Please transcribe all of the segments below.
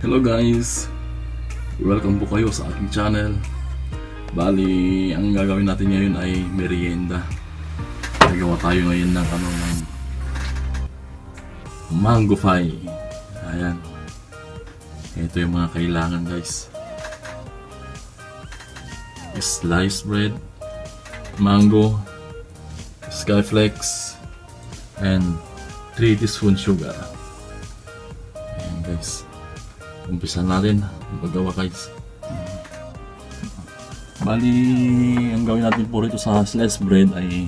Hello guys! Welcome po kayo sa aking channel. Bali, ang gagawin natin ngayon ay merienda. Gagawa tayo ngayon ng mango pie. Ayan. Ito yung mga kailangan guys. Sliced bread, mango, skyflakes, and 3 teaspoon sugar. Ayan guys. Umpisan natin maggawa guys. Bali, ang gawin natin po rito sa sliced bread ay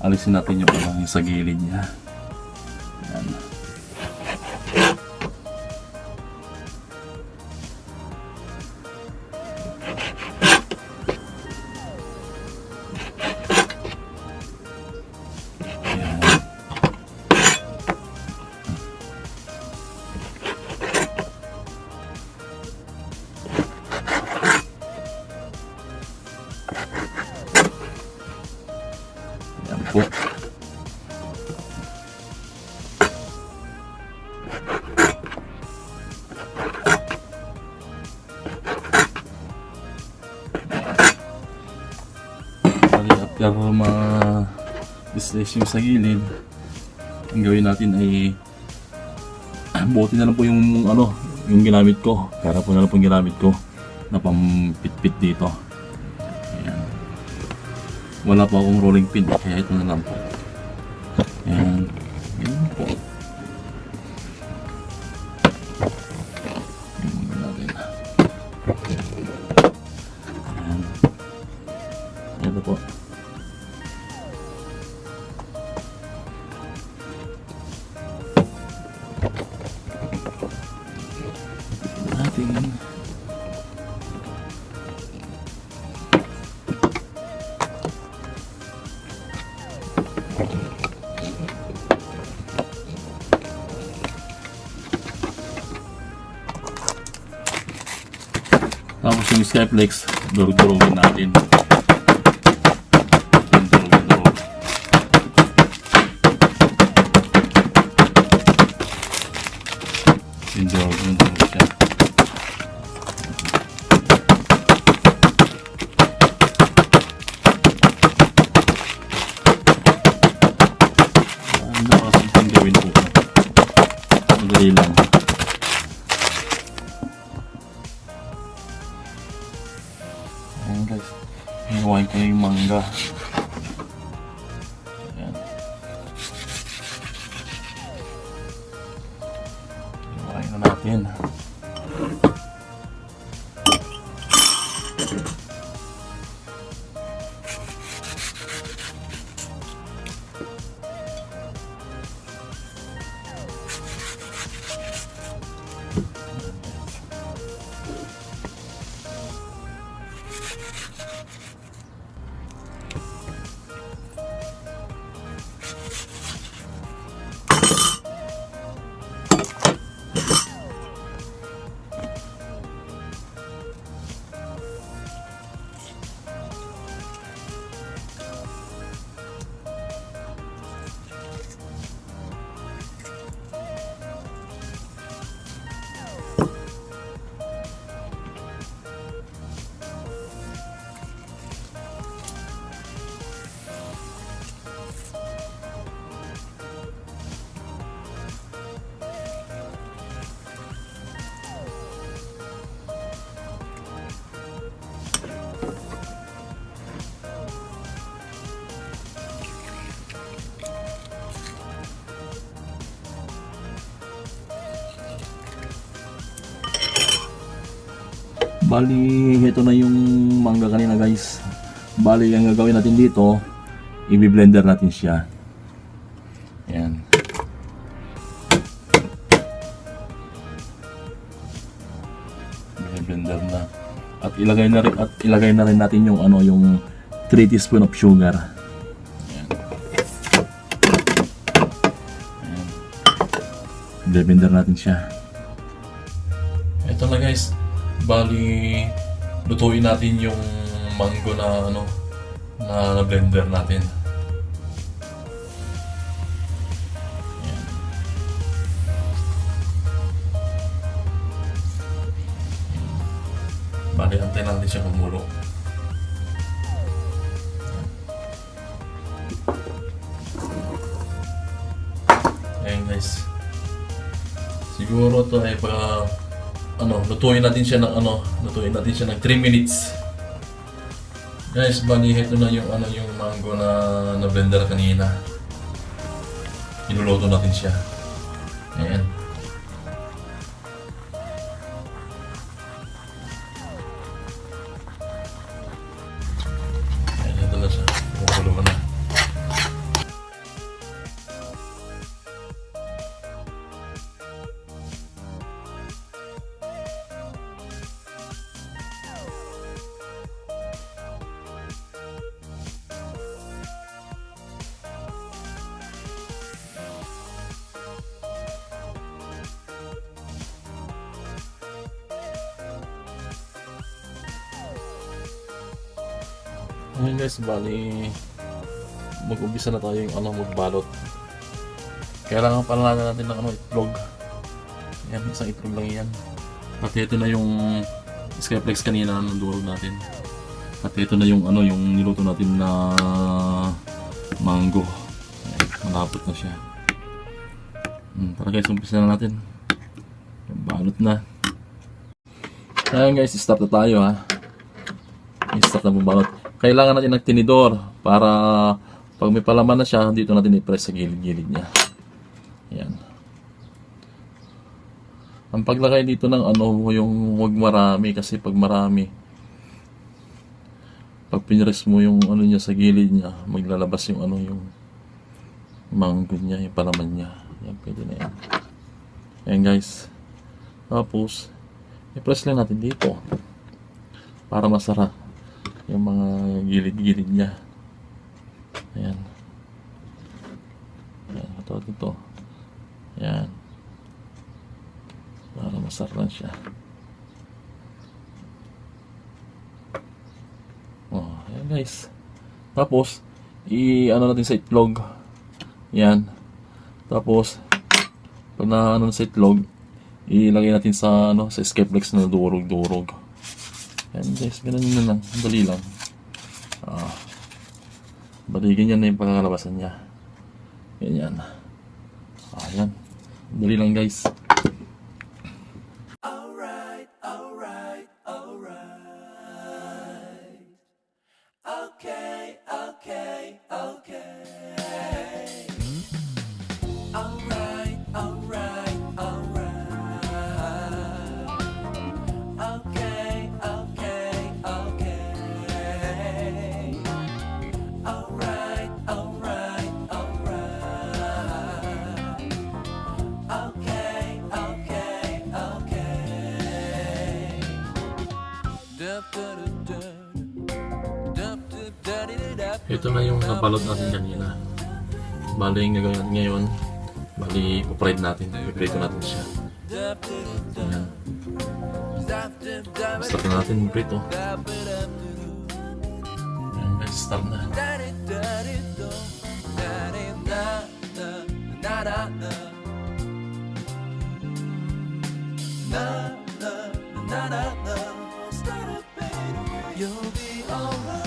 alisin natin yung sa gilid niya. Ayan. Ayan po. After ma-slice yung sa gilid, ang gawin natin ay buti na lang po yung yung ginamit ko. Kaya po na lang po yung ginamit ko na pampitpit dito. Ayan. Wala pa akong rolling pin kaya ito na lang po. Ayan. Ayan po. Ayan natin. Ayan. Ito po. Ating tapos yung skyflakes, durug-durugin natin. Durug-durug. Durug-durug siya. Napakasimpleng gawin po. Madali lang. Ayan guys, hinuwain ko yung mangga. Ayan. Hinuwain na natin. Bali, ito na yung mangga kanina guys. Bali, ang gagawin natin dito, i-blender natin siya. Ayan. I-blender na. At ilagay na rin natin yung yung 3 teaspoon of sugar. Ayan. Ayan. I-blender natin siya. Ito na guys. Bali, lutuin natin yung mango na na blender natin. Ayan. Bali, antay lang din siya kumulo. Ayan guys. Siguro to ay lutuin natin siya ng lutuin natin siya ng 3 minutes. Guys, bali ito na yung yung mango na blender kanina. Iluluto natin siya. Ayan. Ayan, ito na siya. Kumukulo na. Ayan guys, bali mag-umpisa na tayo yung magbalot. Kailangan pala natin ng itlog. Ayan, isang itlog lang yan. At ito na yung skyflex kanina na durog natin. At ito na yung yung niluto natin na mango. Ayan, malapot na siya. Tara guys, umpisa na natin. Yung balot na. Ayan guys, start na tayo ha. Start na bumalot. Kailangan natin ng tinidor para pag may palaman na siya, dito natin i-press sa gilid-gilid niya. Ayan. Ang paglagay dito ng yung huwag marami kasi pag marami, pag pinress mo yung niya sa gilid niya, maglalabas yung yung mango niya, yung palaman niya. Ayan, pwede na yan. Ayan guys. Tapos, i-press lang natin dito para masara yung mga gilid-gilid niya. Ayan. Ayan, ito. Ayan. Para masarap siya. Ayan guys. Tapos, natin sa itlog. Ayan. Tapos, pag na sa itlog, ilagay natin sa sa skyflex na durog-durog. Ayan guys, ganun na lang. Dali lang. Bali, ganyan na yung pagkakalabasan niya. Ganyan. Ayan. Dali lang guys. Alright. Okay. Alright. Ito na yung nabalot natin kanina. Bali, yung gagawin natin ngayon, bali, ipapride natin. Ipapride natin siya. Ayan. Start na natin yung prito. Ayan guys, start na. You'll be alright.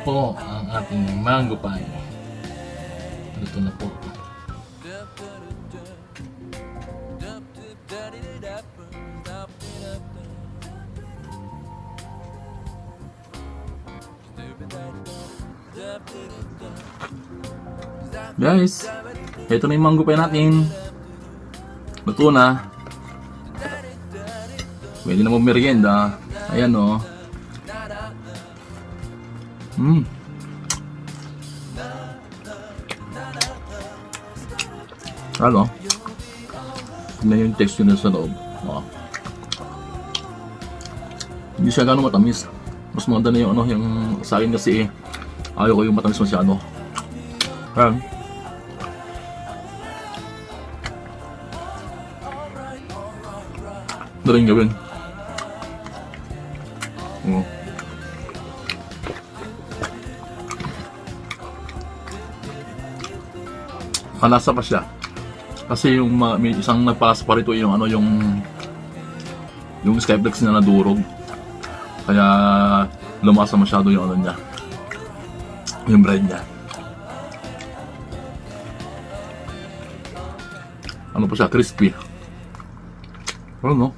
po ang ating mango pie. Luto na po. Guys, ito na yung mango pie natin. Luto na. Pwede na mo merienda. Ayan o. Ano? Ano yung texture na sa loob. Oh. Hindi siya gano'ng matamis. Mas maganda na yung ano, yung sa akin kasi ayaw ko yung matamis masyado. Ayan. Ito rin gawin. Oh. Malasa pa siya. Kasi yung may isang nagpalas pa rito yung ano yung skyflex na nadurog. Kaya lumasa masyado yung ano niya. Yung bread niya. Ano pa siya, crispy. Ano no?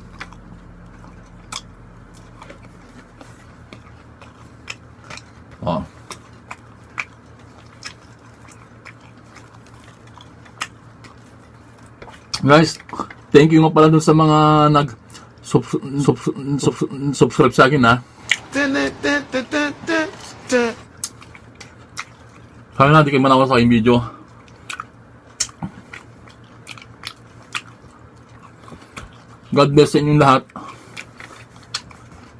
Oh. Guys, thank you nga pala dun sa mga subscribe sa akin ha. Sana natin kayo manawa sa aking video. God bless sa inyong lahat.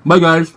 Bye guys!